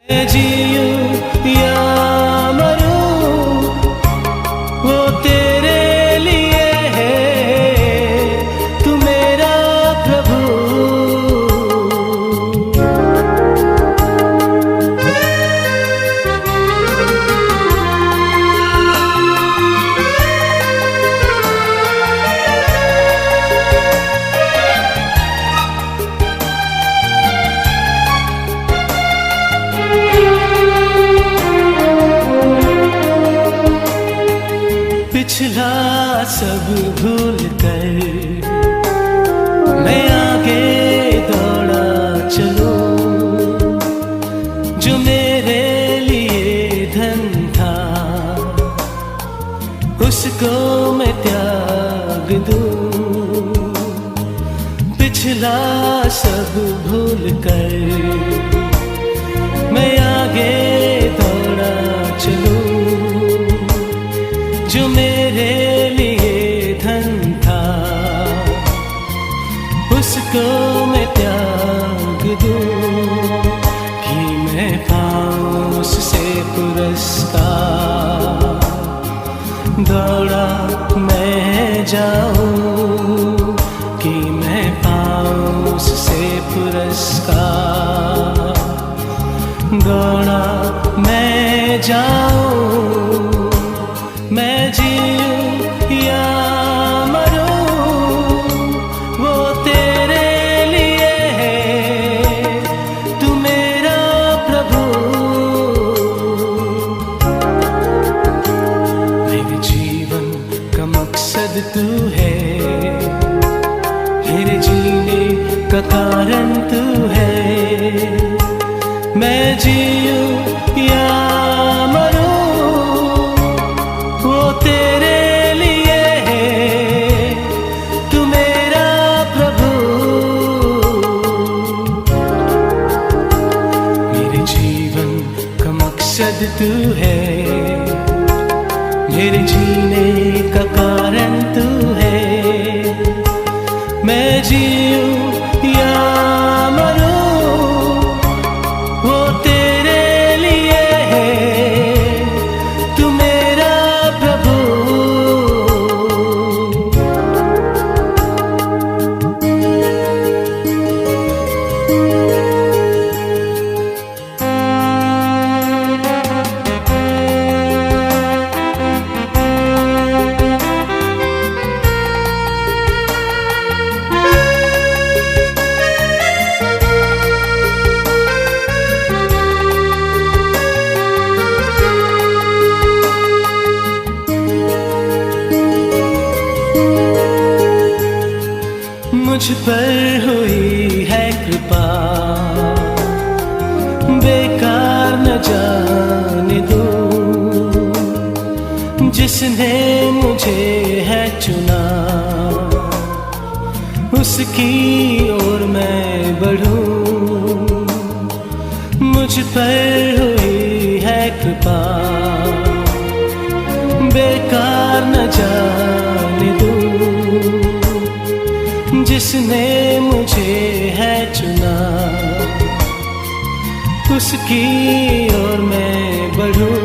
मैं जीऊं या मरूं वो तेरे लिए है, तू मेरा प्रभु। पिछला सब भूल कर मैं आगे दौड़ा चलूं, जो मेरे लिए धन था उसको मैं त्याग दूं। पिछला सब भूल कर मैं आगे दौड़ा चलूं, जो मेरे लिए धन था उसको मैं त्याग दूं, कि मैं पाऊं उससे पुरस्कार। दौड़ा मैं जाऊं कि मैं पाऊं उससे पुरस्कार। दौड़ा मैं जाऊं, मैं जीऊं या मरूं वो तेरे लिए है, तू मेरा प्रभु। मेरे जीवन का मकसद तू है, मेरे जीने का कारण तू है। मैं जीऊं या तेरे लिए है, तू मेरा प्रभु। मेरे जीवन का मकसद तू है, मेरे जीने का कारण तू है। मैं जीऊं या मरूं वो तेरे लिए है, तू मेरा प्रभु। मुझ पर हुई है कृपा, बेकार न जाने दूं। जिसने मुझे है चुना उसकी ओर मैं बढ़ूं। मुझ पर हुई है कृपा, बेकार न जाने दूं। जिसने मुझे है चुना उसकी ओर मैं बढ़ूं।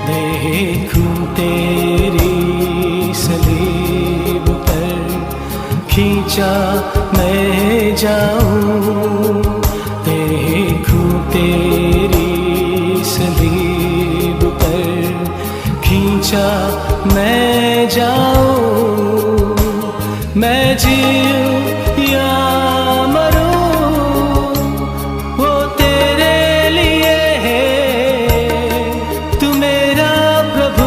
देखूं तेरी सलीब पर खींचा मैं जाऊं। देखूं तेरी सलीब पर खींचा मैं जाऊं। मैं जीऊं या मरूं वो तेरे लिए है, तू मेरा प्रभु।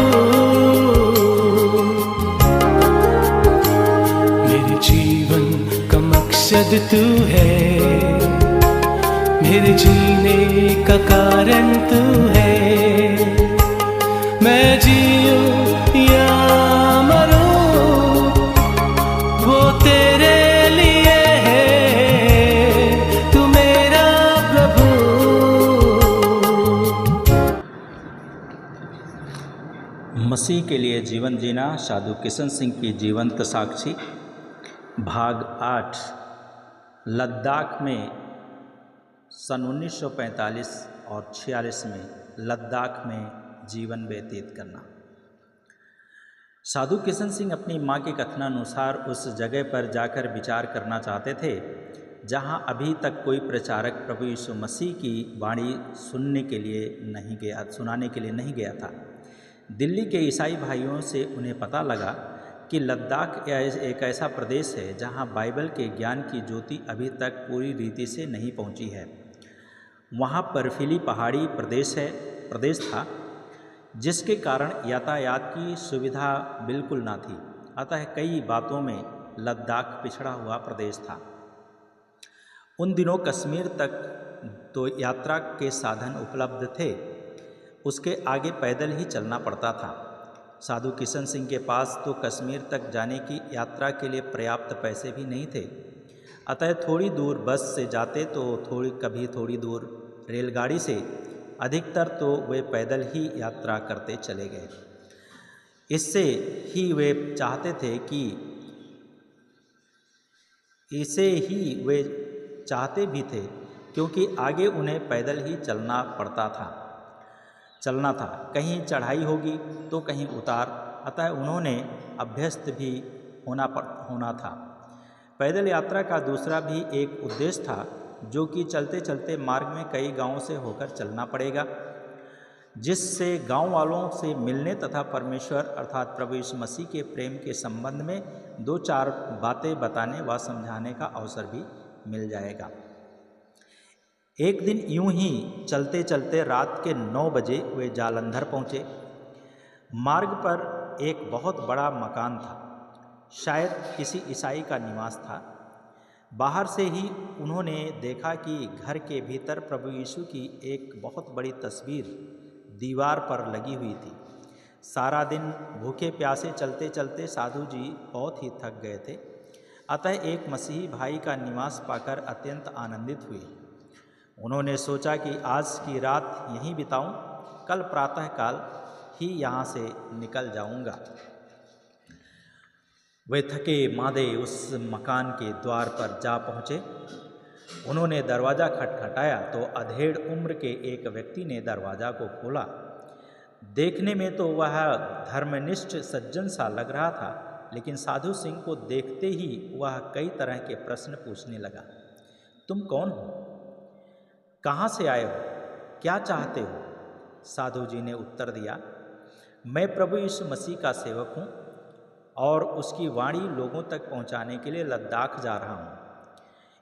मेरे जीवन का मकसद तू है, मेरे जीने का कारण तू है। मैं जीऊं या वो तेरे लिए है, तू मेरा प्रभु। मसीह के लिए जीवन जीना, साधु किशन सिंह की जीवंत साक्षी, भाग 8। लद्दाख में सन 1945 और 46 में लद्दाख में जीवन व्यतीत करना। साधु किशन सिंह अपनी माँ के कथनानुसार उस जगह पर जाकर विचार करना चाहते थे जहाँ अभी तक कोई प्रचारक प्रभु यीशु मसीह की वाणी सुनाने के लिए नहीं गया था। दिल्ली के ईसाई भाइयों से उन्हें पता लगा कि लद्दाख एक ऐसा प्रदेश है जहाँ बाइबल के ज्ञान की ज्योति अभी तक पूरी रीति से नहीं पहुँची है। वहाँ बर्फीली पहाड़ी प्रदेश था जिसके कारण यातायात की सुविधा बिल्कुल ना थी। अतः कई बातों में लद्दाख पिछड़ा हुआ प्रदेश था। उन दिनों कश्मीर तक तो यात्रा के साधन उपलब्ध थे, उसके आगे पैदल ही चलना पड़ता था। साधु किशन सिंह के पास तो कश्मीर तक जाने की यात्रा के लिए पर्याप्त पैसे भी नहीं थे। अतः थोड़ी दूर बस से जाते तो कभी थोड़ी दूर रेलगाड़ी से, अधिकतर तो वे पैदल ही यात्रा करते चले गए। इसे ही वे चाहते भी थे क्योंकि आगे उन्हें पैदल ही चलना था। कहीं चढ़ाई होगी तो कहीं उतार, अतः उन्होंने अभ्यस्त भी होना था। पैदल यात्रा का दूसरा भी एक उद्देश्य था, जो कि चलते चलते मार्ग में कई गांवों से होकर चलना पड़ेगा, जिससे गांव वालों से मिलने तथा परमेश्वर अर्थात प्रभु यीशु मसीह के प्रेम के संबंध में 2-4 बातें बताने व समझाने का अवसर भी मिल जाएगा। एक दिन यूं ही चलते चलते रात के 9 बजे वे जालंधर पहुँचे। मार्ग पर एक बहुत बड़ा मकान था, शायद किसी ईसाई का निवास था। बाहर से ही उन्होंने देखा कि घर के भीतर प्रभु यीशु की एक बहुत बड़ी तस्वीर दीवार पर लगी हुई थी। सारा दिन भूखे प्यासे चलते चलते साधु जी बहुत ही थक गए थे, अतः एक मसीही भाई का निवास पाकर अत्यंत आनंदित हुए। उन्होंने सोचा कि आज की रात यहीं बिताऊं, कल प्रातःकाल ही यहाँ से निकल जाऊंगा। वे थके मादे उस मकान के द्वार पर जा पहुँचे। उन्होंने दरवाज़ा खटखटाया तो अधेड़ उम्र के एक व्यक्ति ने दरवाज़ा को खोला। देखने में तो वह धर्मनिष्ठ सज्जन सा लग रहा था, लेकिन साधु सिंह को देखते ही वह कई तरह के प्रश्न पूछने लगा। तुम कौन हो? कहाँ से आए हो? क्या चाहते हो? साधु जी ने उत्तर दिया, मैं प्रभु यीशु मसीह का सेवक हूँ और उसकी वाणी लोगों तक पहुँचाने के लिए लद्दाख जा रहा हूँ।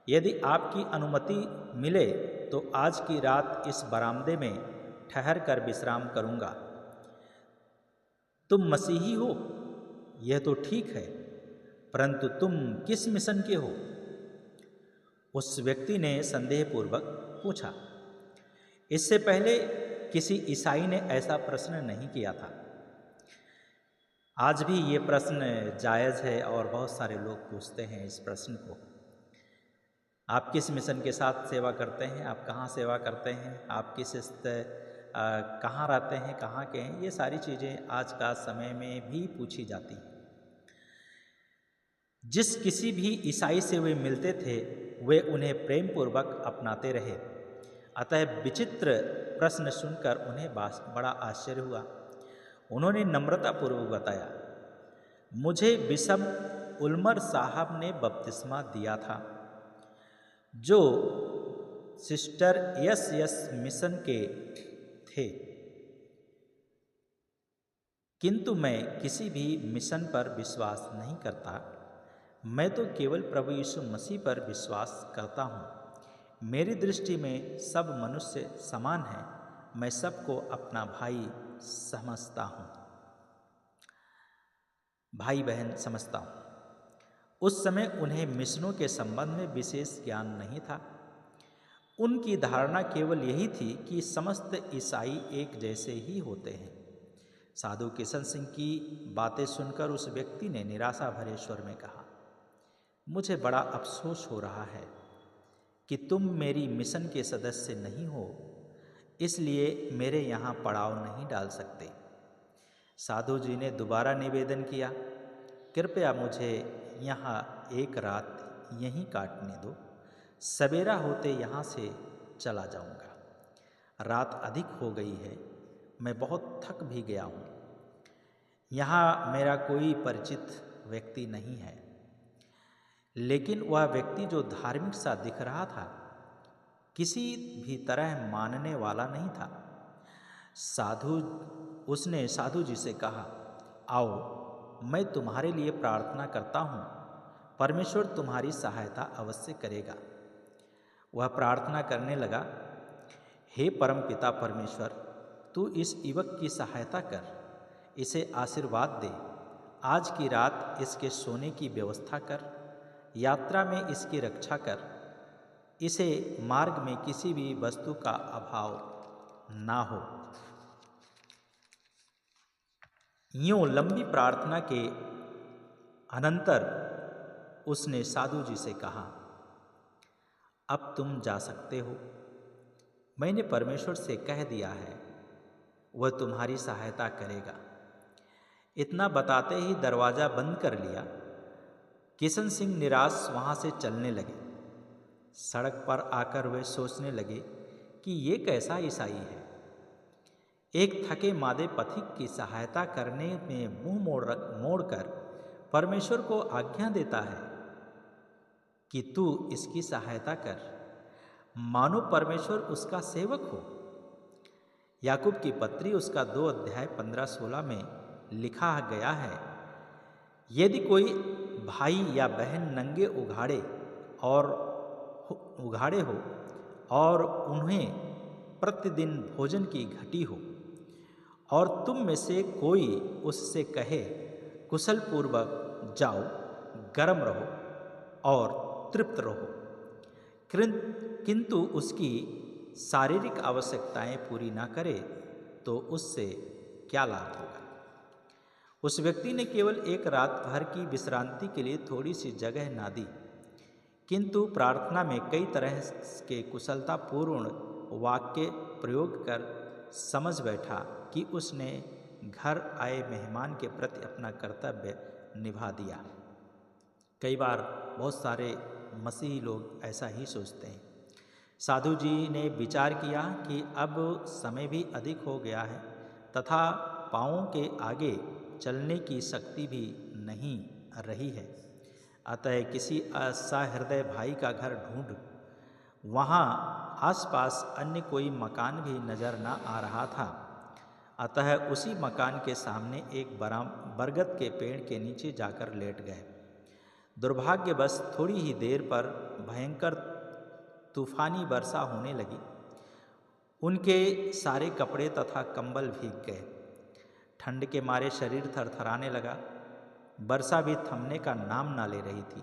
यदि आपकी अनुमति मिले तो आज की रात इस बरामदे में ठहर कर विश्राम करूँगा। तुम मसीही हो, यह तो ठीक है, परंतु तुम किस मिशन के हो? उस व्यक्ति ने संदेहपूर्वक पूछा। इससे पहले किसी ईसाई ने ऐसा प्रश्न नहीं किया था। आज भी ये प्रश्न जायज़ है और बहुत सारे लोग पूछते हैं इस प्रश्न को। आप किस मिशन के साथ सेवा करते हैं? आप कहाँ सेवा करते हैं? आप कहाँ रहते हैं? कहाँ के हैं? ये सारी चीज़ें आज का समय में भी पूछी जाती हैं। जिस किसी भी ईसाई से वे मिलते थे वे उन्हें प्रेम पूर्वक अपनाते रहे। अतः विचित्र प्रश्न सुनकर उन्हें बड़ा आश्चर्य हुआ। उन्होंने नम्रतापूर्वक बताया, मुझे बिशप उल्मर साहब ने बपतिस्मा दिया था, जो सिस्टर एस मिशन के थे, किंतु मैं किसी भी मिशन पर विश्वास नहीं करता। मैं तो केवल प्रभु यीशु मसीह पर विश्वास करता हूँ। मेरी दृष्टि में सब मनुष्य समान हैं। मैं सबको अपना भाई समझता हूँ, भाई बहन समझता हूँ। उस समय उन्हें मिशनों के संबंध में विशेष ज्ञान नहीं था। उनकी धारणा केवल यही थी कि समस्त ईसाई एक जैसे ही होते हैं। साधु किशन सिंह की बातें सुनकर उस व्यक्ति ने निराशा भरे स्वर में कहा, मुझे बड़ा अफसोस हो रहा है कि तुम मेरी मिशन के सदस्य नहीं हो, इसलिए मेरे यहाँ पड़ाव नहीं डाल सकते। साधु जी ने दोबारा निवेदन किया, कृपया मुझे यहाँ एक रात यहीं काटने दो, सवेरा होते यहाँ से चला जाऊँगा। रात अधिक हो गई है, मैं बहुत थक भी गया हूँ। यहाँ मेरा कोई परिचित व्यक्ति नहीं है। लेकिन वह व्यक्ति जो धार्मिक सा दिख रहा था, किसी भी तरह मानने वाला नहीं था। उसने साधु जी से कहा, आओ मैं तुम्हारे लिए प्रार्थना करता हूँ, परमेश्वर तुम्हारी सहायता अवश्य करेगा। वह प्रार्थना करने लगा, हे परमपिता परमेश्वर, तू इस युवक की सहायता कर, इसे आशीर्वाद दे। आज की रात इसके सोने की व्यवस्था कर, यात्रा में इसकी रक्षा कर, इसे मार्ग में किसी भी वस्तु का अभाव ना हो। यूं लंबी प्रार्थना के अनंतर उसने साधु जी से कहा, अब तुम जा सकते हो। मैंने परमेश्वर से कह दिया है, वह तुम्हारी सहायता करेगा। इतना बताते ही दरवाज़ा बंद कर लिया। किशन सिंह निराश वहाँ से चलने लगे। सड़क पर आकर वे सोचने लगे कि ये कैसा ईसाई है, एक थके मादे पथिक की सहायता करने में मुंह मोड़कर परमेश्वर को आज्ञा देता है कि तू इसकी सहायता कर, मानो परमेश्वर उसका सेवक हो। याकूब की पत्री उसका 2 अध्याय 15-16 में लिखा गया है, यदि कोई भाई या बहन नंगे उघाड़े हो और उन्हें प्रतिदिन भोजन की घटी हो, और तुम में से कोई उससे कहे, कुशल पूर्वक जाओ, गर्म रहो और तृप्त रहो, किंतु उसकी शारीरिक आवश्यकताएं पूरी ना करे, तो उससे क्या लाभ होगा। उस व्यक्ति ने केवल एक रात भर की विश्रांति के लिए थोड़ी सी जगह ना दी, किंतु प्रार्थना में कई तरह के कुशलतापूर्ण वाक्य प्रयोग कर समझ बैठा कि उसने घर आए मेहमान के प्रति अपना कर्तव्य निभा दिया। कई बार बहुत सारे मसीही लोग ऐसा ही सोचते हैं। साधु जी ने विचार किया कि अब समय भी अधिक हो गया है तथा पाँवों के आगे चलने की शक्ति भी नहीं रही है, अतः किसी असहृदय भाई का घर ढूंढ। वहाँ आसपास अन्य कोई मकान भी नजर न आ रहा था, अतः उसी मकान के सामने एक बरगद के पेड़ के नीचे जाकर लेट गए। दुर्भाग्यवश थोड़ी ही देर पर भयंकर तूफानी वर्षा होने लगी। उनके सारे कपड़े तथा कंबल भीग गए। ठंड के मारे शरीर थरथराने लगा। वर्षा भी थमने का नाम ना ले रही थी।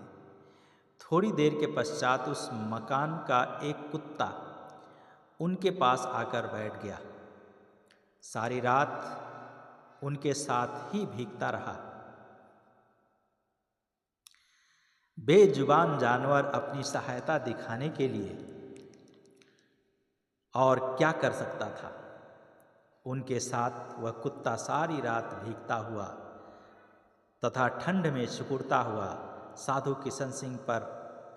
थोड़ी देर के पश्चात उस मकान का एक कुत्ता उनके पास आकर बैठ गया। सारी रात उनके साथ ही भीगता रहा। बेजुबान जानवर अपनी सहायता दिखाने के लिए और क्या कर सकता था। उनके साथ वह कुत्ता सारी रात भीगता हुआ तथा ठंड में सिकुड़ता हुआ साधु किशन सिंह पर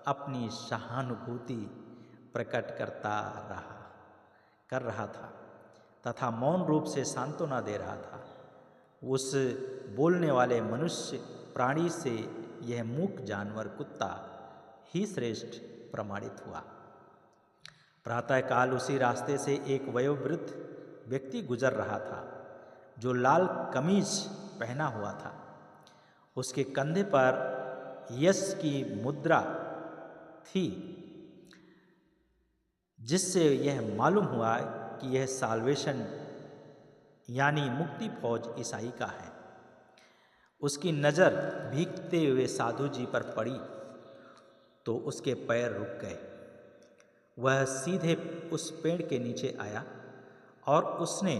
अपनी सहानुभूति प्रकट कर रहा था तथा मौन रूप से सांत्वना दे रहा था। उस बोलने वाले मनुष्य प्राणी से यह मूक जानवर कुत्ता ही श्रेष्ठ प्रमाणित हुआ। प्रातःकाल उसी रास्ते से एक वयोवृद्ध व्यक्ति गुजर रहा था जो लाल कमीज पहना हुआ था। उसके कंधे पर यश की मुद्रा थी, जिससे यह मालूम हुआ कि यह साल्वेशन यानी मुक्ति फौज ईसाई का है। उसकी नज़र भीगते हुए साधु जी पर पड़ी तो उसके पैर रुक गए। वह सीधे उस पेड़ के नीचे आया और उसने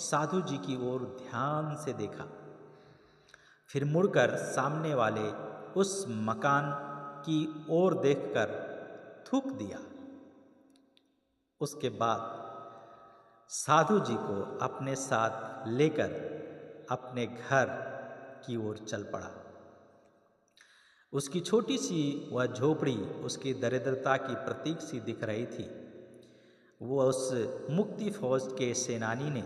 साधु जी की ओर ध्यान से देखा, फिर मुड़कर सामने वाले उस मकान की ओर देखकर थूक दिया। उसके बाद साधु जी को अपने साथ लेकर अपने घर की ओर चल पड़ा। उसकी छोटी सी वह झोपड़ी उसकी दरिद्रता की प्रतीक सी दिख रही थी। वो उस मुक्ति फौज के सेनानी ने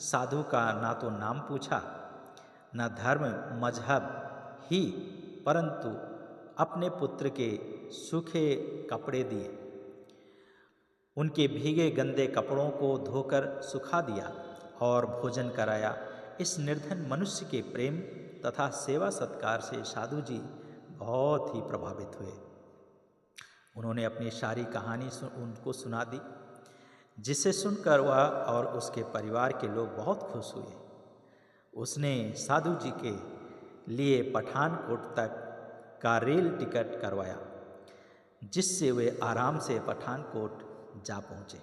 साधु का ना तो नाम पूछा, न धर्म मजहब ही, परंतु अपने पुत्र के सूखे कपड़े दिए, उनके भीगे गंदे कपड़ों को धोकर सुखा दिया और भोजन कराया। इस निर्धन मनुष्य के प्रेम तथा सेवा सत्कार से साधु जी बहुत ही प्रभावित हुए। उन्होंने अपनी सारी कहानी उनको सुना दी, जिसे सुनकर वह और उसके परिवार के लोग बहुत खुश हुए। उसने साधु जी के लिए पठानकोट तक का रेल टिकट करवाया, जिससे वे आराम से पठानकोट जा पहुँचे।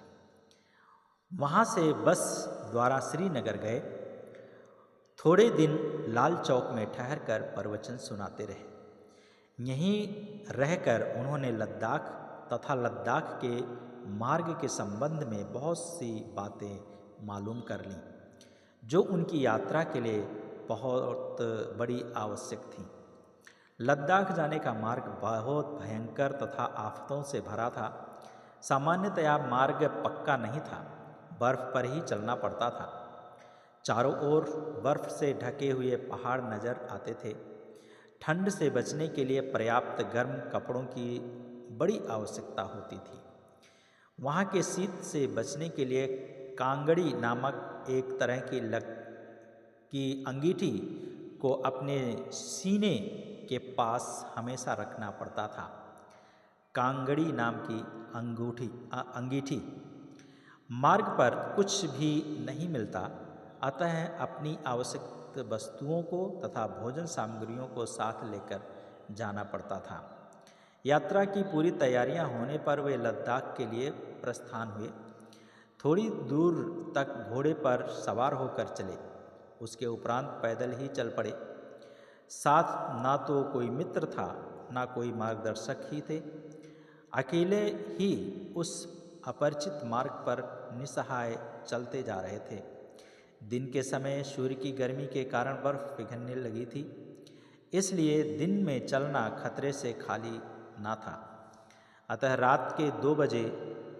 वहाँ से बस द्वारा श्रीनगर गए। थोड़े दिन लाल चौक में ठहरकर प्रवचन सुनाते रहे। यहीं रहकर उन्होंने लद्दाख तथा लद्दाख के मार्ग के संबंध में बहुत सी बातें मालूम कर लीं, जो उनकी यात्रा के लिए बहुत बड़ी आवश्यक थी। लद्दाख जाने का मार्ग बहुत भयंकर तथा आफतों से भरा था। सामान्यतया मार्ग पक्का नहीं था, बर्फ पर ही चलना पड़ता था। चारों ओर बर्फ से ढके हुए पहाड़ नजर आते थे। ठंड से बचने के लिए पर्याप्त गर्म कपड़ों की बड़ी आवश्यकता होती थी। वहाँ के शीत से बचने के लिए कांगड़ी नामक एक तरह की अंगीठी को अपने सीने के पास हमेशा रखना पड़ता था। कांगड़ी नाम की अंगीठी। मार्ग पर कुछ भी नहीं मिलता, अतः अपनी आवश्यक वस्तुओं को तथा भोजन सामग्रियों को साथ लेकर जाना पड़ता था। यात्रा की पूरी तैयारियां होने पर वे लद्दाख के लिए प्रस्थान हुए। थोड़ी दूर तक घोड़े पर सवार होकर चले, उसके उपरांत पैदल ही चल पड़े। साथ ना तो कोई मित्र था, ना कोई मार्गदर्शक ही थे। अकेले ही उस अपरिचित मार्ग पर निसहाय चलते जा रहे थे। दिन के समय सूर्य की गर्मी के कारण बर्फ पिघलने लगी थी, इसलिए दिन में चलना खतरे से खाली ना था। अतः रात के 2 बजे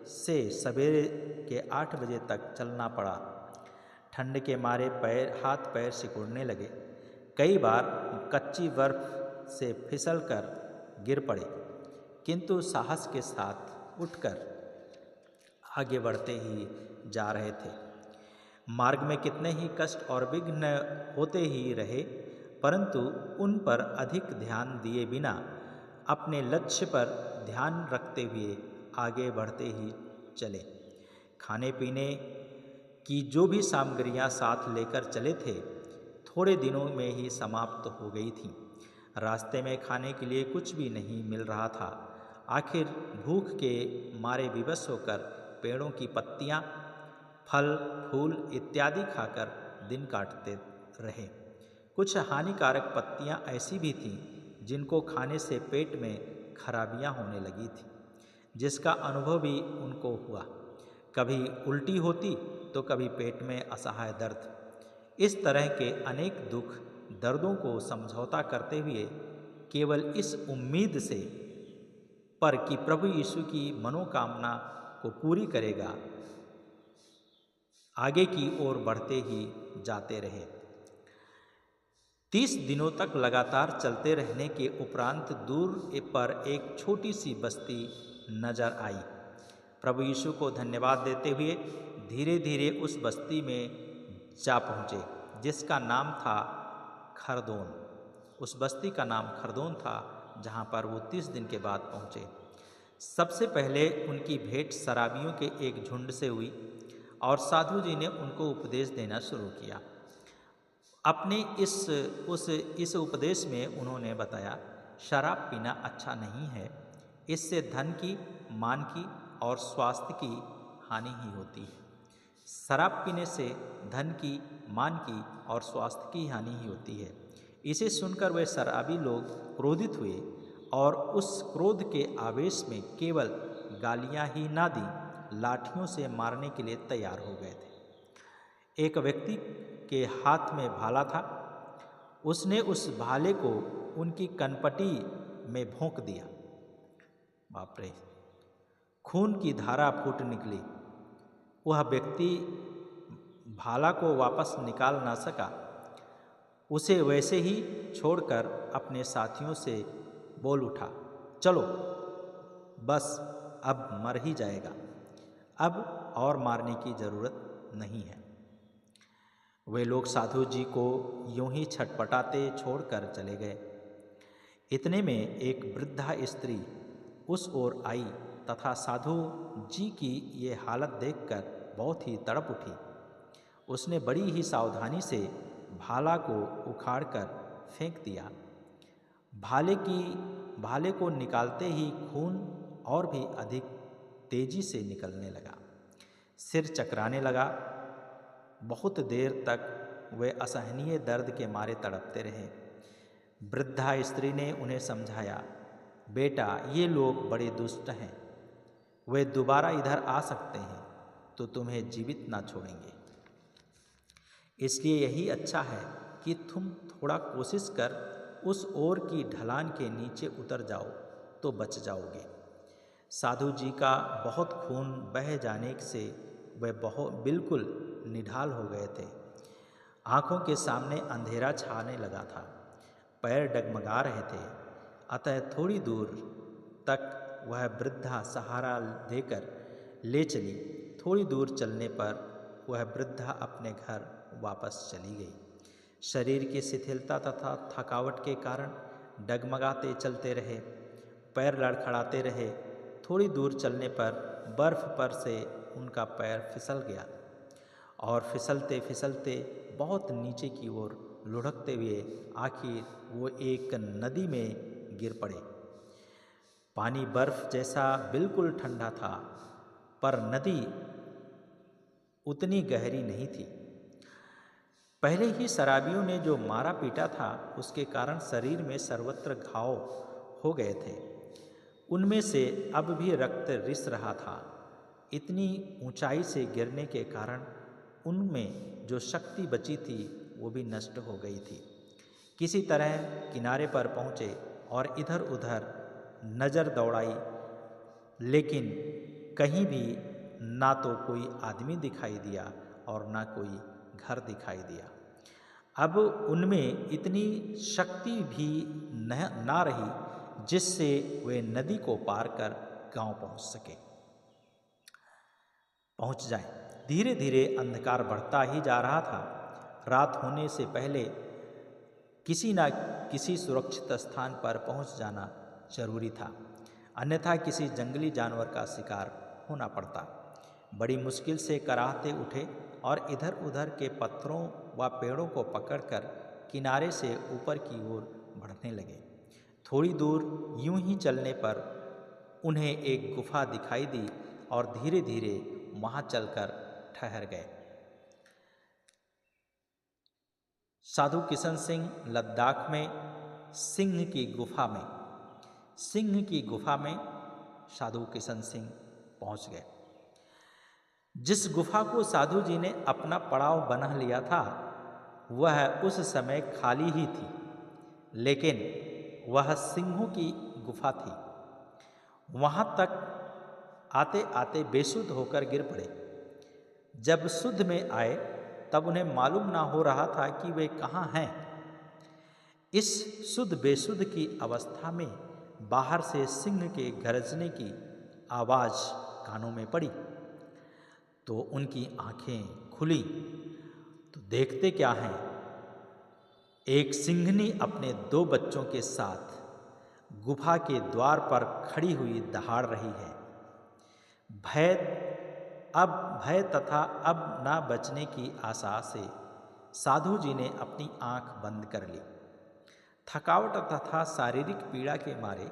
से सवेरे के 8 बजे तक चलना पड़ा। ठंड के मारे हाथ पैर सिकुड़ने लगे। कई बार कच्ची बर्फ से फिसलकर गिर पड़े, किंतु साहस के साथ उठकर आगे बढ़ते ही जा रहे थे। मार्ग में कितने ही कष्ट और विघ्न होते ही रहे, परंतु उन पर अधिक ध्यान दिए बिना अपने लक्ष्य पर ध्यान रखते हुए आगे बढ़ते ही चले। खाने पीने की जो भी सामग्रियां साथ लेकर चले थे, थोड़े दिनों में ही समाप्त हो गई थीं। रास्ते में खाने के लिए कुछ भी नहीं मिल रहा था। आखिर भूख के मारे विवश होकर पेड़ों की पत्तियां, फल फूल इत्यादि खाकर दिन काटते रहे। कुछ हानिकारक पत्तियां ऐसी भी थीं जिनको खाने से पेट में खराबियां होने लगी थी, जिसका अनुभव भी उनको हुआ। कभी उल्टी होती तो कभी पेट में असहाय दर्द। इस तरह के अनेक दुख दर्दों को समझौता करते हुए केवल इस उम्मीद से पर कि प्रभु यीशु की मनोकामना को पूरी करेगा, आगे की ओर बढ़ते ही जाते रहे। 30 दिनों तक लगातार चलते रहने के उपरांत दूर पर एक छोटी सी बस्ती नजर आई। प्रभु यीशु को धन्यवाद देते हुए धीरे धीरे उस बस्ती में जा पहुँचे, जिसका नाम था खरदोन। उस बस्ती का नाम खरदोन था, जहाँ पर वो 30 दिन के बाद पहुँचे। सबसे पहले उनकी भेंट शराबियों के एक झुंड से हुई और साधु जी ने उनको उपदेश देना शुरू किया। अपने इस उपदेश में उन्होंने बताया, शराब पीना अच्छा नहीं है, इससे धन की, मान की और स्वास्थ्य की हानि ही होती है। शराब पीने से धन की, मान की और स्वास्थ्य की हानि ही होती है। इसे सुनकर वे शराबी लोग क्रोधित हुए और उस क्रोध के आवेश में केवल गालियां ही ना दी, लाठियों से मारने के लिए तैयार हो गए थे। एक व्यक्ति के हाथ में भाला था। उसने उस भाले को उनकी कनपटी में भोंक दिया। बाप रे! खून की धारा फूट निकली। वह व्यक्ति भाला को वापस निकाल ना सका। उसे वैसे ही छोड़कर अपने साथियों से बोल उठा, चलो बस अब मर ही जाएगा, अब और मारने की ज़रूरत नहीं है। वे लोग साधु जी को यूं ही छटपटाते छोड़कर चले गए। इतने में एक वृद्धा स्त्री उस ओर आई तथा साधु जी की ये हालत देखकर बहुत ही तड़प उठी। उसने बड़ी ही सावधानी से भाला को उखाड़कर फेंक दिया। भाले को निकालते ही खून और भी अधिक तेजी से निकलने लगा। सिर चकराने लगा। बहुत देर तक वे असहनीय दर्द के मारे तड़पते रहे। वृद्धा स्त्री ने उन्हें समझाया, बेटा ये लोग बड़े दुष्ट हैं, वे दोबारा इधर आ सकते हैं तो तुम्हें जीवित ना छोड़ेंगे। इसलिए यही अच्छा है कि तुम थोड़ा कोशिश कर उस ओर की ढलान के नीचे उतर जाओ तो बच जाओगे। साधु जी का बहुत खून बह जाने से वे बिल्कुल निढाल हो गए थे। आँखों के सामने अंधेरा छाने लगा था। पैर डगमगा रहे थे। अतः थोड़ी दूर तक वह वृद्धा सहारा देकर ले चली। थोड़ी दूर चलने पर वह वृद्धा अपने घर वापस चली गई। शरीर की शिथिलता तथा थकावट के कारण डगमगाते चलते रहे, पैर लड़खड़ाते रहे। थोड़ी दूर चलने पर बर्फ पर से उनका पैर फिसल गया और फिसलते फिसलते बहुत नीचे की ओर लुढ़कते हुए आखिर वो एक नदी में गिर पड़े। पानी बर्फ जैसा बिल्कुल ठंडा था, पर नदी उतनी गहरी नहीं थी। पहले ही शराबियों ने जो मारा पीटा था, उसके कारण शरीर में सर्वत्र घाव हो गए थे। उनमें से अब भी रक्त रिस रहा था। इतनी ऊंचाई से गिरने के कारण उनमें जो शक्ति बची थी वो भी नष्ट हो गई थी। किसी तरह किनारे पर पहुँचे और इधर उधर नज़र दौड़ाई, लेकिन कहीं भी ना तो कोई आदमी दिखाई दिया और ना कोई घर दिखाई दिया। अब उनमें इतनी शक्ति भी ना रही जिससे वे नदी को पार कर गांव पहुंच जाएं। धीरे धीरे अंधकार बढ़ता ही जा रहा था। रात होने से पहले किसी न किसी सुरक्षित स्थान पर पहुंच जाना जरूरी था, अन्यथा किसी जंगली जानवर का शिकार होना पड़ता। बड़ी मुश्किल से कराहते उठे और इधर उधर के पत्थरों व पेड़ों को पकड़कर किनारे से ऊपर की ओर बढ़ने लगे। थोड़ी दूर यूं ही चलने पर उन्हें एक गुफा दिखाई दी और धीरे धीरे वहां चलकर ठहर गए। साधु किशन सिंह लद्दाख में सिंह की गुफा में साधु किशन सिंह पहुंच गए। जिस गुफा को साधु जी ने अपना पड़ाव बना लिया था वह उस समय खाली ही थी, लेकिन वह सिंहों की गुफा थी। वहां तक आते आते बेसुध होकर गिर पड़े। जब सुध में आए तब उन्हें मालूम ना हो रहा था कि वे कहाँ हैं। इस सुध बेसुध की अवस्था में बाहर से सिंह के गरजने की आवाज़ कानों में पड़ी तो उनकी आंखें खुली तो देखते क्या हैं, एक सिंहनी अपने 2 बच्चों के साथ गुफा के द्वार पर खड़ी हुई दहाड़ रही है। भय तथा अब ना बचने की आशा से साधु जी ने अपनी आंख बंद कर ली। थकावट तथा शारीरिक पीड़ा के मारे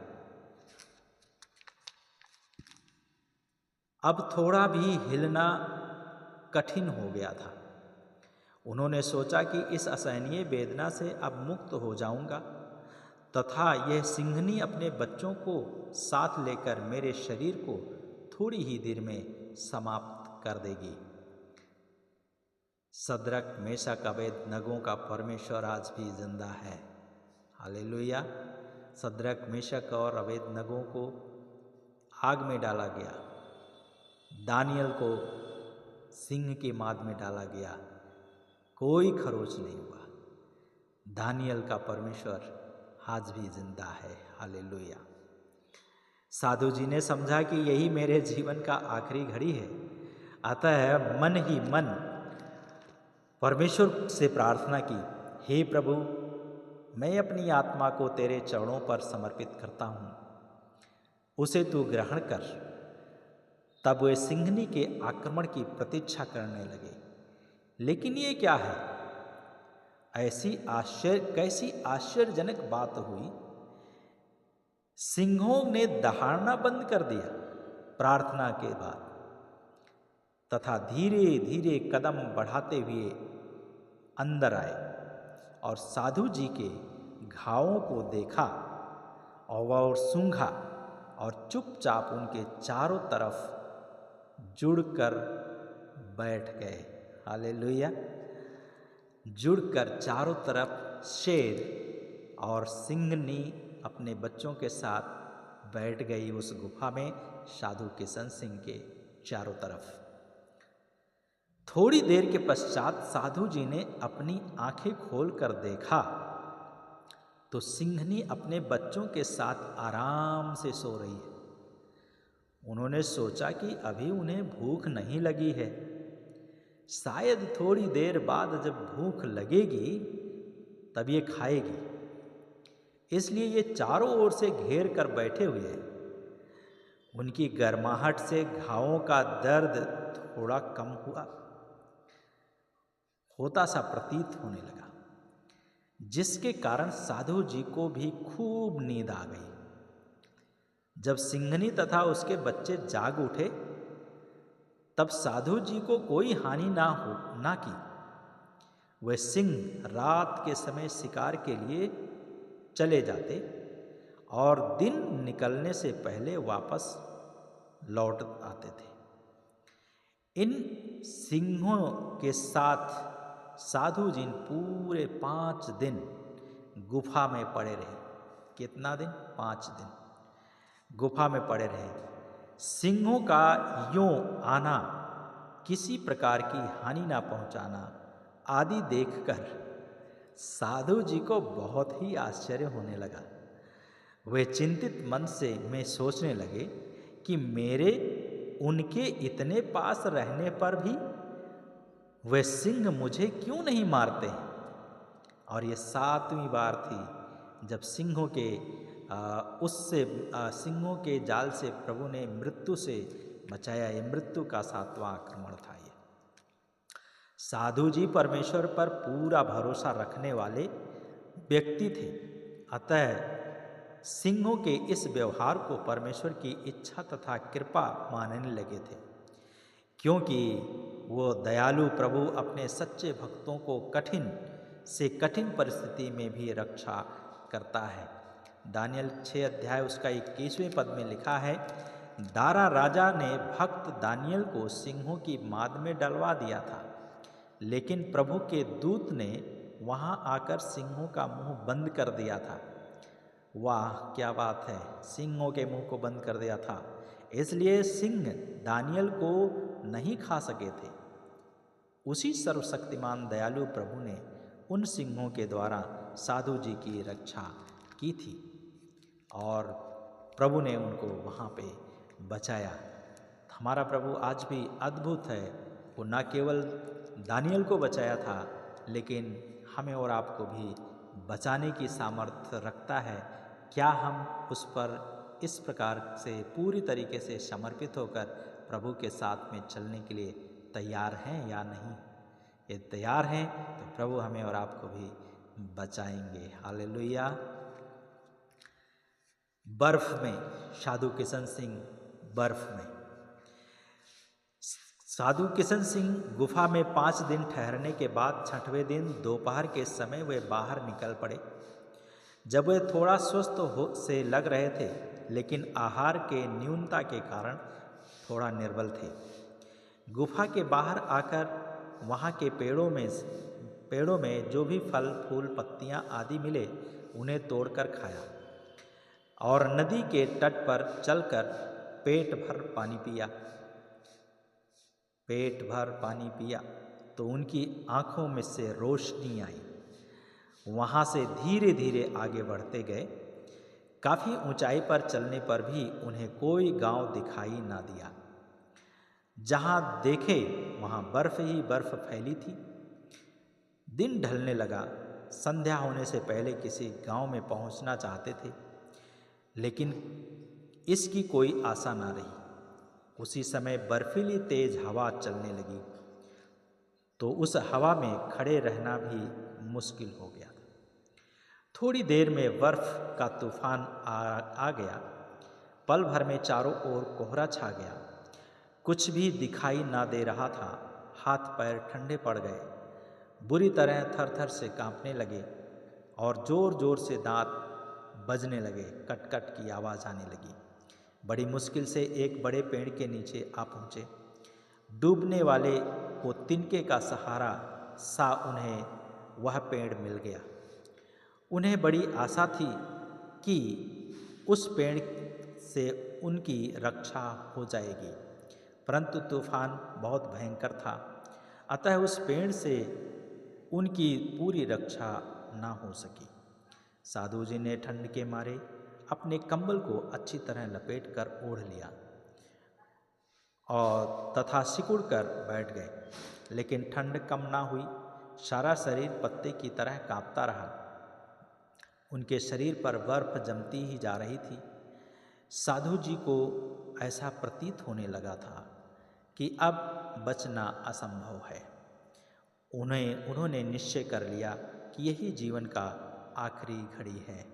अब थोड़ा भी हिलना कठिन हो गया था। उन्होंने सोचा कि इस असहनीय वेदना से अब मुक्त हो जाऊंगा तथा यह सिंहनी अपने बच्चों को साथ लेकर मेरे शरीर को थोड़ी ही देर में समाप्त कर देगी। सद्रक मेशक अबेदनगो का परमेश्वर आज भी जिंदा है। हालेलुया। सद्रक मेशक और अबेदनगो को आग में डाला गया। दानियल को सिंह की माद में डाला गया, कोई खरोच नहीं हुआ। दानियल का परमेश्वर आज भी जिंदा है। हालेलुया। साधु जी ने समझा कि यही मेरे जीवन का आखिरी घड़ी है, अतः मन ही मन परमेश्वर से प्रार्थना की, हे प्रभु, मैं अपनी आत्मा को तेरे चरणों पर समर्पित करता हूँ, उसे तू ग्रहण कर। तब वे सिंहनी के आक्रमण की प्रतीक्षा करने लगे। लेकिन ये क्या है? कैसी आश्चर्यजनक बात हुई। सिंहों ने दहाड़ना बंद कर दिया प्रार्थना के बाद, तथा धीरे धीरे कदम बढ़ाते हुए अंदर आए और साधु जी के घावों को देखा और सूंघा और चुपचाप उनके चारों तरफ जुड़कर बैठ गए। हालेलुया। जुड़कर चारों तरफ शेर और सिंहनी अपने बच्चों के साथ बैठ गई उस गुफा में, साधु किशन सिंह के चारों तरफ। थोड़ी देर के पश्चात साधु जी ने अपनी आंखें खोलकर देखा तो सिंहनी अपने बच्चों के साथ आराम से सो रही है। उन्होंने सोचा कि अभी उन्हें भूख नहीं लगी है, शायद थोड़ी देर बाद जब भूख लगेगी तब ये खाएगी, इसलिए ये चारों ओर से घेर कर बैठे हुए हैं। उनकी गर्माहट से घावों का दर्द थोड़ा कम होता सा प्रतीत होने लगा, जिसके कारण साधु जी को भी खूब नींद आ गई। जब सिंहनी तथा उसके बच्चे जाग उठे तब साधु जी को कोई हानि ना की। वे सिंह रात के समय शिकार के लिए चले जाते और दिन निकलने से पहले वापस लौट आते थे। इन सिंहों के साथ साधु जी पूरे 5 दिन गुफा में पड़े रहे। कितना दिन? 5 दिन गुफा में पड़े रहे। सिंहों का यूं आना, किसी प्रकार की हानि ना पहुंचाना आदि देखकर साधु जी को बहुत ही आश्चर्य होने लगा। वे चिंतित मन से में सोचने लगे कि मेरे उनके इतने पास रहने पर भी वे सिंह मुझे क्यों नहीं मारते हैं। और ये 7वीं बार थी जब सिंहों के जाल से प्रभु ने मृत्यु से बचाया। ये मृत्यु का 7वां आक्रमण था। ये साधु जी परमेश्वर पर पूरा भरोसा रखने वाले व्यक्ति थे, अतः सिंहों के इस व्यवहार को परमेश्वर की इच्छा तथा कृपा मानने लगे थे, क्योंकि वो दयालु प्रभु अपने सच्चे भक्तों को कठिन से कठिन परिस्थिति में भी रक्षा करता है। दानियल 6 अध्याय उसका 21वें पद में लिखा है, दारा राजा ने भक्त दानियल को सिंहों की माद में डलवा दिया था, लेकिन प्रभु के दूत ने वहां आकर सिंहों का मुंह बंद कर दिया था। वाह, क्या बात है! सिंहों के मुंह को बंद कर दिया था, इसलिए सिंह दानियल को नहीं खा सके थे। उसी सर्वशक्तिमान दयालु प्रभु ने उन सिंहों के द्वारा साधु जी की रक्षा की थी और प्रभु ने उनको वहाँ पे बचाया। हमारा प्रभु आज भी अद्भुत है। वो न केवल दानियल को बचाया था, लेकिन हमें और आपको भी बचाने की सामर्थ्य रखता है। क्या हम उस पर इस प्रकार से पूरी तरीके से समर्पित होकर प्रभु के साथ में चलने के लिए तैयार हैं या नहीं? ये तैयार हैं तो प्रभु हमें और आपको भी बचाएंगे। हालेलुया। बर्फ में साधु किशन सिंह, बर्फ में साधु किशन सिंह गुफा में 5 दिन ठहरने के बाद 6वें दिन दोपहर के समय वे बाहर निकल पड़े। जब वे थोड़ा स्वस्थ से लग रहे थे, लेकिन आहार के न्यूनता के कारण थोड़ा निर्बल थे। गुफा के बाहर आकर वहाँ के पेड़ों में जो भी फल फूल पत्तियाँ आदि मिले उन्हें तोड़कर खाया और नदी के तट पर चलकर पेट भर पानी पिया। पेट भर पानी पिया तो उनकी आँखों में से रोशनी आई। वहाँ से धीरे धीरे आगे बढ़ते गए। काफ़ी ऊंचाई पर चलने पर भी उन्हें कोई गांव दिखाई ना दिया। जहाँ देखे वहाँ बर्फ ही बर्फ फैली थी। दिन ढलने लगा। संध्या होने से पहले किसी गांव में पहुंचना चाहते थे, लेकिन इसकी कोई आशा ना रही। उसी समय बर्फीली तेज हवा चलने लगी तो उस हवा में खड़े रहना भी मुश्किल हो गया। थोड़ी देर में बर्फ का तूफान आ गया। पल भर में चारों ओर कोहरा छा गया। कुछ भी दिखाई ना दे रहा था। हाथ पैर ठंडे पड़ गए। बुरी तरह थर थर से कांपने लगे और जोर जोर से दांत बजने लगे। कट कट की आवाज़ आने लगी। बड़ी मुश्किल से एक बड़े पेड़ के नीचे आ पहुँचे। डूबने वाले को तिनके का सहारा सा उन्हें वह पेड़ मिल गया। उन्हें बड़ी आशा थी कि उस पेड़ से उनकी रक्षा हो जाएगी, परंतु तूफान बहुत भयंकर था, अतः उस पेड़ से उनकी पूरी रक्षा ना हो सकी। साधु जी ने ठंड के मारे अपने कंबल को अच्छी तरह लपेट कर ओढ़ लिया और तथा सिकुड़ कर बैठ गए, लेकिन ठंड कम ना हुई। सारा शरीर पत्ते की तरह कांपता रहा। उनके शरीर पर बर्फ जमती ही जा रही थी। साधु जी को ऐसा प्रतीत होने लगा था कि अब बचना असंभव है। उन्होंने निश्चय कर लिया कि यही जीवन का आखिरी घड़ी है।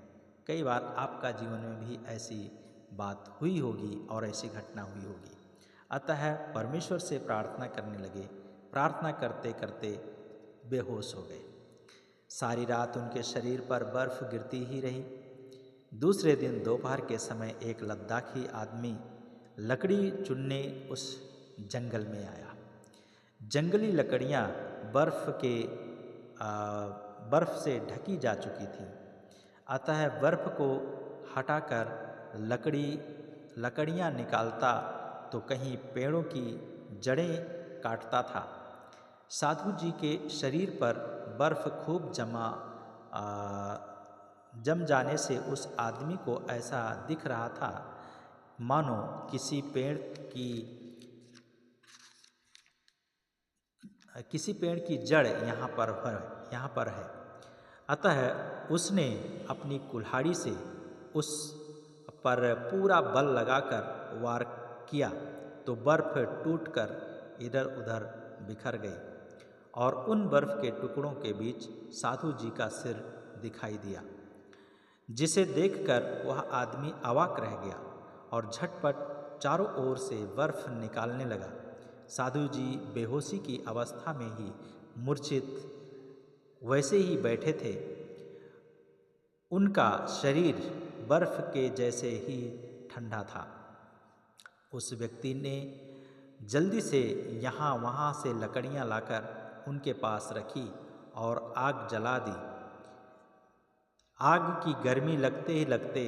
कई बार आपका जीवन में भी ऐसी बात हुई होगी और ऐसी घटना हुई होगी। अतः परमेश्वर से प्रार्थना करने लगे। प्रार्थना करते करते बेहोश हो गए। सारी रात उनके शरीर पर बर्फ गिरती ही रही। दूसरे दिन दोपहर के समय एक लद्दाखी आदमी लकड़ी चुनने उस जंगल में आया। जंगली लकड़ियाँ बर्फ से ढकी जा चुकी थीं, अतः बर्फ को हटाकर लकड़ियाँ निकालता तो कहीं पेड़ों की जड़ें काटता था। साधु जी के शरीर पर बर्फ खूब जम जाने से उस आदमी को ऐसा दिख रहा था मानो किसी पेड़ की जड़ यहाँ पर है। अतः उसने अपनी कुल्हाड़ी से उस पर पूरा बल लगाकर वार किया तो बर्फ टूटकर इधर उधर बिखर गई और उन बर्फ के टुकड़ों के बीच साधु जी का सिर दिखाई दिया, जिसे देखकर वह आदमी अवाक रह गया और झटपट चारों ओर से बर्फ निकालने लगा। साधु जी बेहोशी की अवस्था में ही मूर्छित वैसे ही बैठे थे। उनका शरीर बर्फ के जैसे ही ठंडा था। उस व्यक्ति ने जल्दी से यहाँ वहाँ से लकड़ियाँ लाकर उनके पास रखी और आग जला दी। आग की गर्मी लगते ही लगते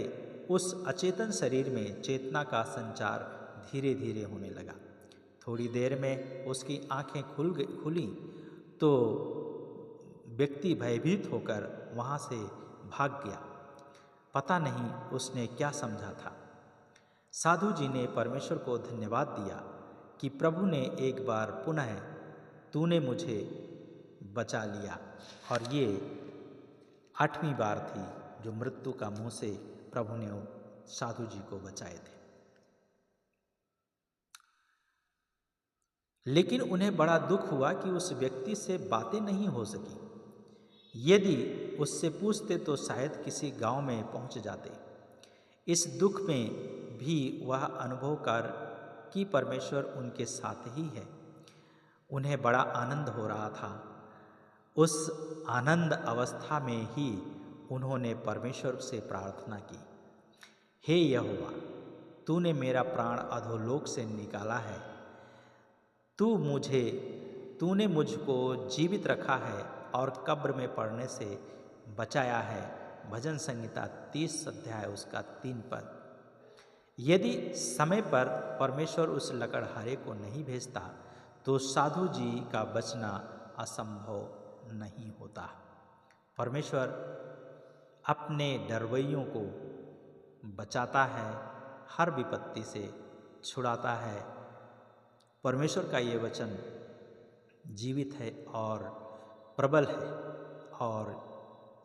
उस अचेतन शरीर में चेतना का संचार धीरे धीरे होने लगा। थोड़ी देर में उसकी आंखें खुली तो व्यक्ति भयभीत होकर वहाँ से भाग गया। पता नहीं उसने क्या समझा था। साधु जी ने परमेश्वर को धन्यवाद दिया कि प्रभु ने एक बार पुनः तूने मुझे बचा लिया, और ये 8वीं बार थी जो मृत्यु का मुंह से प्रभु ने साधु जी को बचाए थे। लेकिन उन्हें बड़ा दुख हुआ कि उस व्यक्ति से बातें नहीं हो सकी। यदि उससे पूछते तो शायद किसी गांव में पहुंच जाते। इस दुख में भी वह अनुभव कर कि परमेश्वर उनके साथ ही है। उन्हें बड़ा आनंद हो रहा था। उस आनंद अवस्था में ही उन्होंने परमेश्वर से प्रार्थना की, हे यहोवा, तूने मेरा प्राण अधोलोक से निकाला है। तूने मुझको जीवित रखा है और कब्र में पड़ने से बचाया है। भजन संहिता 30 अध्याय उसका 3 पद। यदि समय पर परमेश्वर उस लकड़हारे को नहीं भेजता तो साधु जी का बचना असंभव नहीं होता। परमेश्वर अपने डरवैयों को बचाता है, हर विपत्ति से छुड़ाता है। परमेश्वर का ये वचन जीवित है और प्रबल है और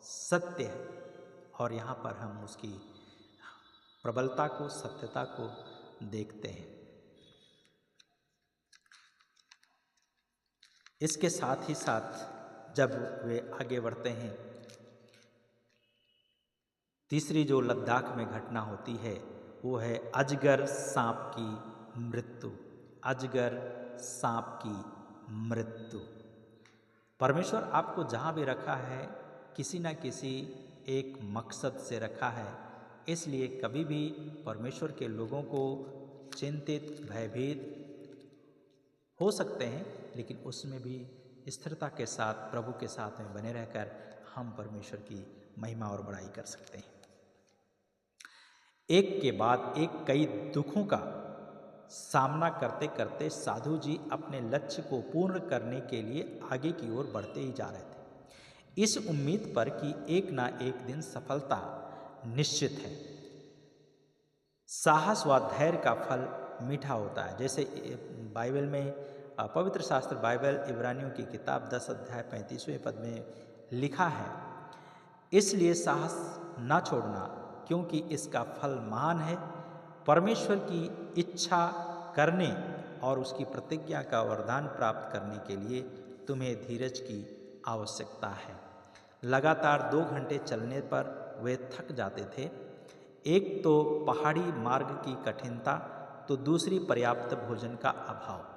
सत्य है, और यहाँ पर हम उसकी प्रबलता को, सत्यता को देखते हैं। इसके साथ ही साथ जब वे आगे बढ़ते हैं, तीसरी जो लद्दाख में घटना होती है वो है अजगर सांप की मृत्यु। अजगर सांप की मृत्यु। परमेश्वर आपको जहाँ भी रखा है किसी न किसी एक मकसद से रखा है, इसलिए कभी भी परमेश्वर के लोगों को चिंतित, भयभीत हो सकते हैं, लेकिन उसमें भी स्थिरता के साथ प्रभु के साथ में बने रहकर हम परमेश्वर की महिमा और बड़ाई कर सकते हैं। एक के बाद एक कई दुखों का सामना करते करते साधु जी अपने लक्ष्य को पूर्ण करने के लिए आगे की ओर बढ़ते ही जा रहे थे, इस उम्मीद पर कि एक ना एक दिन सफलता निश्चित है। साहस व धैर्य का फल मीठा होता है। जैसे बाइबल में, पवित्र शास्त्र बाइबल इब्रानियों की किताब 10 अध्याय 35वें पद में लिखा है, इसलिए साहस ना छोड़ना, क्योंकि इसका फल महान है। परमेश्वर की इच्छा करने और उसकी प्रतिज्ञा का वरदान प्राप्त करने के लिए तुम्हें धीरज की आवश्यकता है। लगातार 2 घंटे चलने पर वे थक जाते थे। एक तो पहाड़ी मार्ग की कठिनता, तो दूसरी पर्याप्त भोजन का अभाव।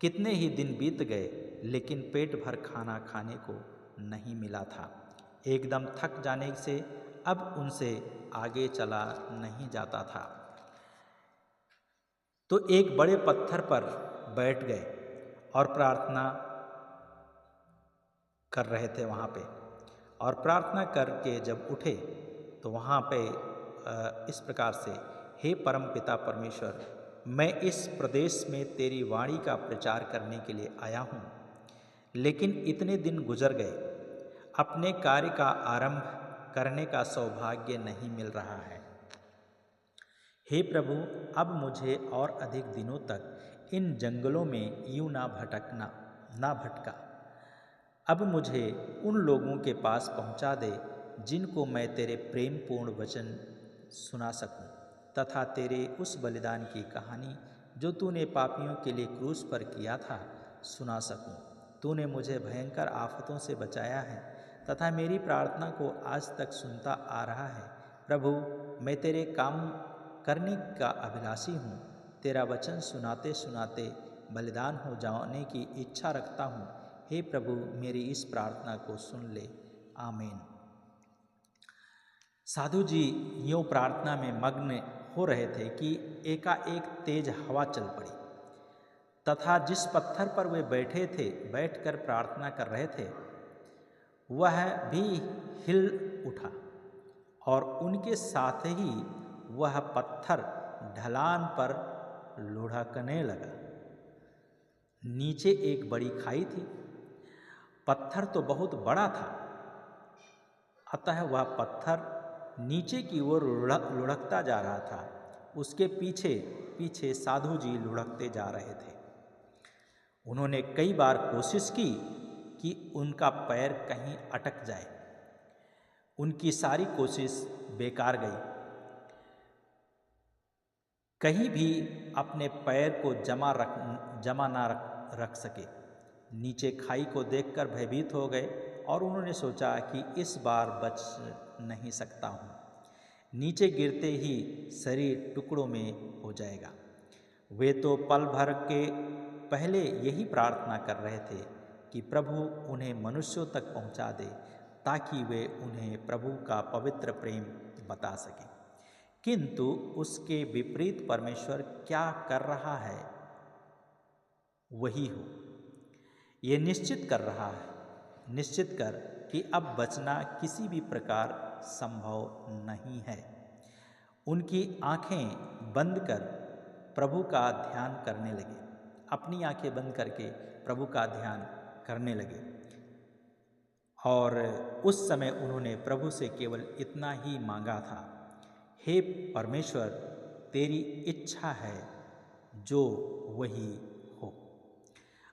कितने ही दिन बीत गए, लेकिन पेट भर खाना खाने को नहीं मिला था। एकदम थक जाने से अब उनसे आगे चला नहीं जाता था। तो एक बड़े पत्थर पर बैठ गए और प्रार्थना कर रहे थे वहाँ पे। और प्रार्थना करके जब उठे तो वहाँ पे इस प्रकार से, हे परम पिता परमेश्वर, मैं इस प्रदेश में तेरी वाणी का प्रचार करने के लिए आया हूँ, लेकिन इतने दिन गुजर गए, अपने कार्य का आरंभ करने का सौभाग्य नहीं मिल रहा है। हे प्रभु, अब मुझे और अधिक दिनों तक इन जंगलों में यूं ना भटका। अब मुझे उन लोगों के पास पहुंचा दे जिनको मैं तेरे प्रेम पूर्ण वचन सुना सकूं, तथा तेरे उस बलिदान की कहानी जो तूने पापियों के लिए क्रूस पर किया था सुना सकूं। तूने मुझे भयंकर आफतों से बचाया है तथा मेरी प्रार्थना को आज तक सुनता आ रहा है। प्रभु, मैं तेरे काम करने का अभिलाषी हूँ। तेरा वचन सुनाते सुनाते बलिदान हो जाने की इच्छा रखता हूँ। हे प्रभु, मेरी इस प्रार्थना को सुन ले। आमीन। साधु जी यूँ प्रार्थना में मग्न हो रहे थे कि एकाएक तेज हवा चल पड़ी तथा जिस पत्थर पर वे बैठे थे, बैठकर प्रार्थना कर रहे थे, वह भी हिल उठा और उनके साथ ही वह पत्थर ढलान पर लुढ़कने लगा। नीचे एक बड़ी खाई थी। पत्थर तो बहुत बड़ा था, अतः वह पत्थर नीचे की ओर लुढ़कता जा रहा था। उसके पीछे पीछे साधु जी लुढ़कते जा रहे थे। उन्होंने कई बार कोशिश की कि उनका पैर कहीं अटक जाए। उनकी सारी कोशिश बेकार गई। कहीं भी अपने पैर को जमा ना रख सके। नीचे खाई को देखकर भयभीत हो गए और उन्होंने सोचा कि इस बार बच नहीं सकता हूँ। नीचे गिरते ही शरीर टुकड़ों में हो जाएगा। वे तो पल भर के पहले यही प्रार्थना कर रहे थे कि प्रभु उन्हें मनुष्यों तक पहुँचा दे ताकि वे उन्हें प्रभु का पवित्र प्रेम बता सकें। किंतु उसके विपरीत परमेश्वर क्या कर रहा है वही हो, ये निश्चित कर रहा है, निश्चित कर कि अब बचना किसी भी प्रकार संभव नहीं है। उनकी आंखें बंद कर प्रभु का ध्यान करने लगे। अपनी आंखें बंद करके प्रभु का ध्यान करने लगे। और उस समय उन्होंने प्रभु से केवल इतना ही मांगा था, हे परमेश्वर, तेरी इच्छा है जो वही हो।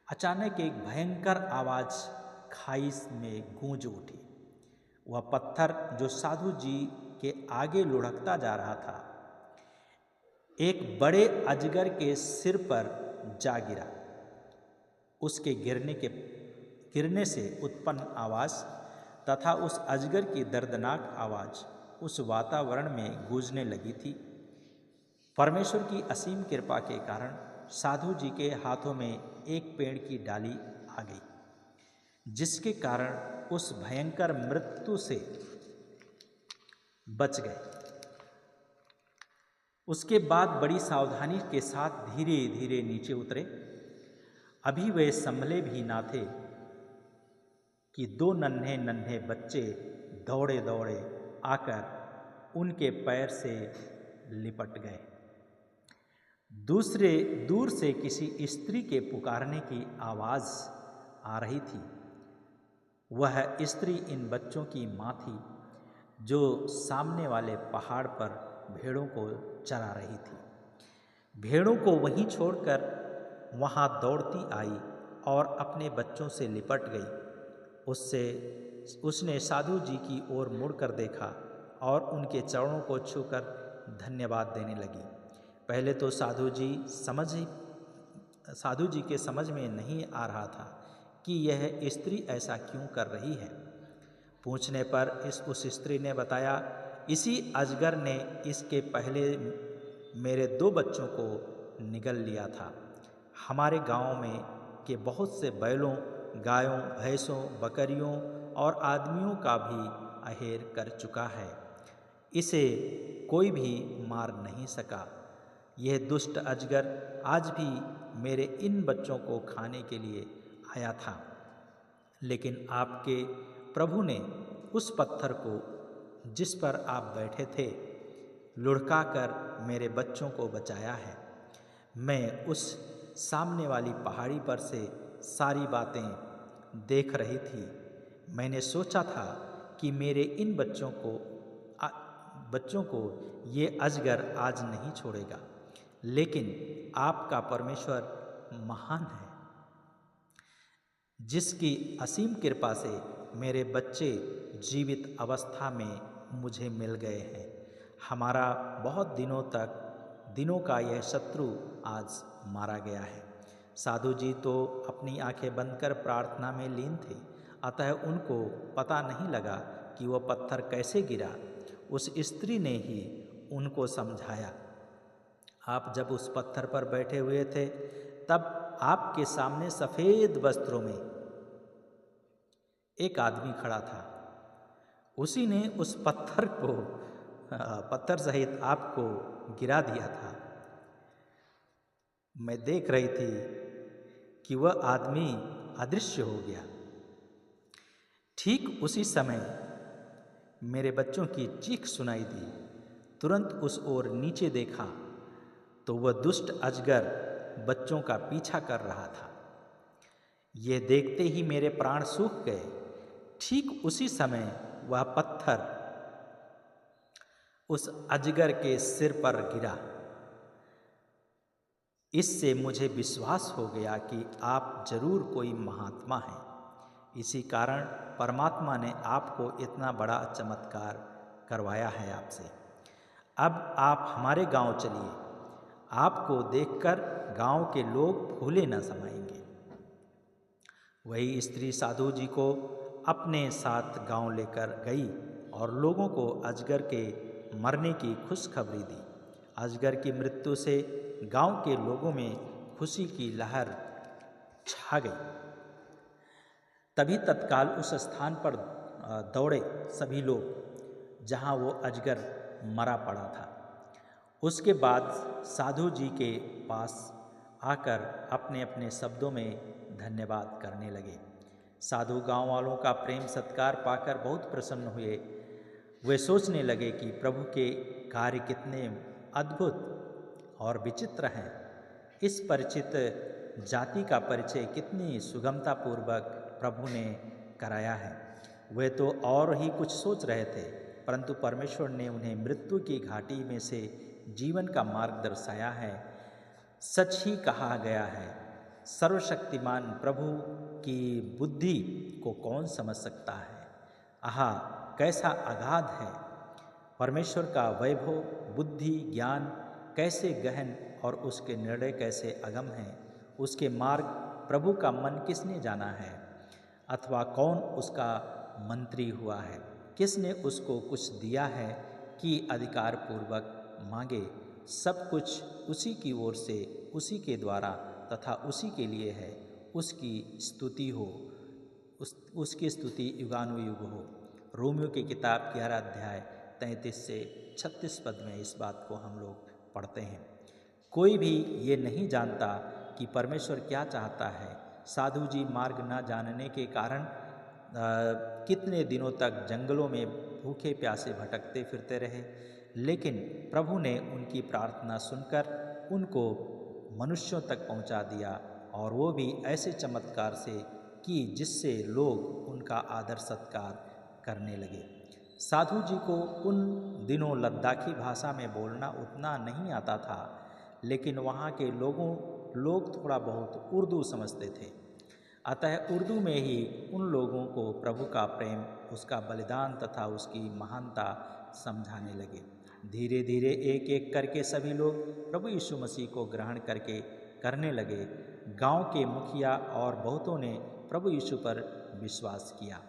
अचानक एक भयंकर आवाज़ खाई में गूंज उठी। वह पत्थर जो साधु जी के आगे लुढ़कता जा रहा था, एक बड़े अजगर के सिर पर जा गिरा। उसके गिरने से उत्पन्न आवाज़ तथा उस अजगर की दर्दनाक आवाज़ उस वातावरण में गूंजने लगी थी। परमेश्वर की असीम कृपा के कारण साधु जी के हाथों में एक पेड़ की डाली आ गई, जिसके कारण उस भयंकर मृत्यु से बच गए। उसके बाद बड़ी सावधानी के साथ धीरे धीरे नीचे उतरे। अभी वे संभले भी ना थे कि दो नन्हे नन्हे बच्चे दौड़े दौड़े आकर उनके पैर से लिपट गए। दूर से किसी स्त्री के पुकारने की आवाज़ आ रही थी। वह स्त्री इन बच्चों की माँ थी, जो सामने वाले पहाड़ पर भेड़ों को चरा रही थी। भेड़ों को वहीं छोड़कर वहाँ दौड़ती आई और अपने बच्चों से लिपट गई। उसने साधु जी की ओर मुड़कर देखा और उनके चरणों को छूकर धन्यवाद देने लगी। पहले तो साधु जी के समझ में नहीं आ रहा था कि यह स्त्री ऐसा क्यों कर रही है। पूछने पर उस स्त्री ने बताया, इसी अजगर ने इसके पहले मेरे 2 बच्चों को निगल लिया था। हमारे गांव में के बहुत से बैलों, गायों, भैंसों, बकरियों और आदमियों का भी अहेर कर चुका है। इसे कोई भी मार नहीं सका। यह दुष्ट अजगर आज भी मेरे इन बच्चों को खाने के लिए आया था, लेकिन आपके प्रभु ने उस पत्थर को जिस पर आप बैठे थे लुढ़काकर मेरे बच्चों को बचाया है। मैं उस सामने वाली पहाड़ी पर से सारी बातें देख रही थी। मैंने सोचा था कि मेरे इन बच्चों को ये अजगर आज नहीं छोड़ेगा, लेकिन आपका परमेश्वर महान है, जिसकी असीम कृपा से मेरे बच्चे जीवित अवस्था में मुझे मिल गए हैं। हमारा बहुत दिनों का यह शत्रु आज मारा गया है। साधु जी तो अपनी आंखें बंद कर प्रार्थना में लीन थे, अतः उनको पता नहीं लगा कि वह पत्थर कैसे गिरा। उस स्त्री ने ही उनको समझाया। आप जब उस पत्थर पर बैठे हुए थे, तब आपके सामने सफ़ेद वस्त्रों में एक आदमी खड़ा था। उसी ने उस पत्थर सहित आपको गिरा दिया था। मैं देख रही थी कि वह आदमी अदृश्य हो गया। ठीक उसी समय मेरे बच्चों की चीख सुनाई दी। तुरंत उस ओर नीचे देखा तो वह दुष्ट अजगर बच्चों का पीछा कर रहा था। यह देखते ही मेरे प्राण सूख गए। ठीक उसी समय वह पत्थर उस अजगर के सिर पर गिरा। इससे मुझे विश्वास हो गया कि आप जरूर कोई महात्मा हैं। इसी कारण परमात्मा ने आपको इतना बड़ा चमत्कार करवाया है आपसे। अब आप हमारे गांव चलिए। आपको देखकर गांव के लोग फूले न समाएंगे। वही स्त्री साधु जी को अपने साथ गांव लेकर गई और लोगों को अजगर के मरने की खुशखबरी दी। अजगर की मृत्यु से गांव के लोगों में खुशी की लहर छा गई। तभी तत्काल उस स्थान पर दौड़े सभी लोग जहां वो अजगर मरा पड़ा था। उसके बाद साधु जी के पास आकर अपने अपने शब्दों में धन्यवाद करने लगे। साधु गांव वालों का प्रेम सत्कार पाकर बहुत प्रसन्न हुए। वे सोचने लगे कि प्रभु के कार्य कितने अद्भुत और विचित्र हैं। इस परिचित जाति का परिचय कितनी सुगमतापूर्वक प्रभु ने कराया है। वे तो और ही कुछ सोच रहे थे, परंतु परमेश्वर ने उन्हें मृत्यु की घाटी में से जीवन का मार्ग दर्शाया है। सच ही कहा गया है, सर्वशक्तिमान प्रभु की बुद्धि को कौन समझ सकता है। आहा, कैसा अगाध है परमेश्वर का वैभव, बुद्धि, ज्ञान कैसे गहन और उसके निर्णय कैसे अगम हैं। उसके मार्ग, प्रभु का मन किसने जाना है, अथवा कौन उसका मंत्री हुआ है। किसने उसको कुछ दिया है कि अधिकार पूर्वक मांगे। सब कुछ उसी की ओर से, उसी के द्वारा तथा उसी के लिए है। उसकी स्तुति हो, उसकी स्तुति युगानुयुग हो। रोमियो की किताब 11 अध्याय 33 से 36 पद में इस बात को हम लोग पढ़ते हैं। कोई भी ये नहीं जानता कि परमेश्वर क्या चाहता है। साधु जी मार्ग न जानने के कारण कितने दिनों तक जंगलों में भूखे प्यासे भटकते फिरते रहे, लेकिन प्रभु ने उनकी प्रार्थना सुनकर उनको मनुष्यों तक पहुंचा दिया, और वो भी ऐसे चमत्कार से कि जिससे लोग उनका आदर सत्कार करने लगे। साधु जी को उन दिनों लद्दाखी भाषा में बोलना उतना नहीं आता था, लेकिन वहाँ के लोग थोड़ा बहुत उर्दू समझते थे। अतः उर्दू में ही उन लोगों को प्रभु का प्रेम, उसका बलिदान तथा उसकी महानता समझाने लगे। धीरे धीरे एक एक करके सभी लोग प्रभु यीशु मसीह को ग्रहण करने लगे। गांव के मुखिया और बहुतों ने प्रभु यीशु पर विश्वास किया।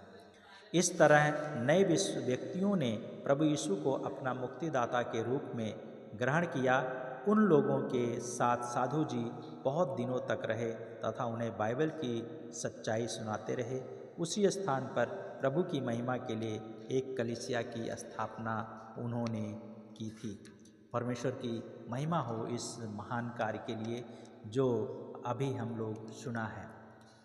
इस तरह नए व्यक्तियों ने प्रभु यीशु को अपना मुक्तिदाता के रूप में ग्रहण किया। उन लोगों के साथ साधु जी बहुत दिनों तक रहे तथा उन्हें बाइबल की सच्चाई सुनाते रहे। उसी स्थान पर प्रभु की महिमा के लिए एक कलीसिया की स्थापना उन्होंने की थी। परमेश्वर की महिमा हो इस महान कार्य के लिए जो अभी हम लोग सुना है।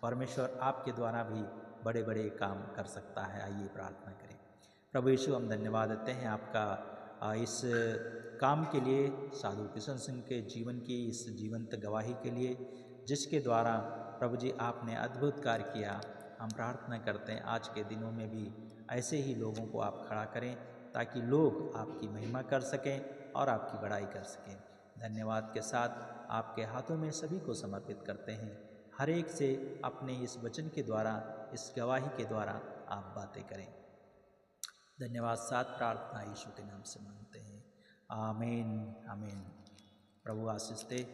परमेश्वर आपके द्वारा भी बड़े बड़े काम कर सकता है। आइए प्रार्थना करें। प्रभु यीशु, हम धन्यवाद देते हैं आपका इस काम के लिए, साधु किशन सिंह के जीवन की इस जीवंत गवाही के लिए, जिसके द्वारा प्रभु जी आपने अद्भुत कार्य किया। हम प्रार्थना करते हैं आज के दिनों में भी ऐसे ही लोगों को आप खड़ा करें, ताकि लोग आपकी महिमा कर सकें और आपकी बड़ाई कर सकें। धन्यवाद के साथ आपके हाथों में सभी को समर्पित करते हैं। हर एक से अपने इस वचन के द्वारा, इस गवाही के द्वारा आप बातें करें। धन्यवाद साथ प्रार्थना यीशु के नाम से मांगते हैं। आमीन आमीन। प्रभु आशीष दे।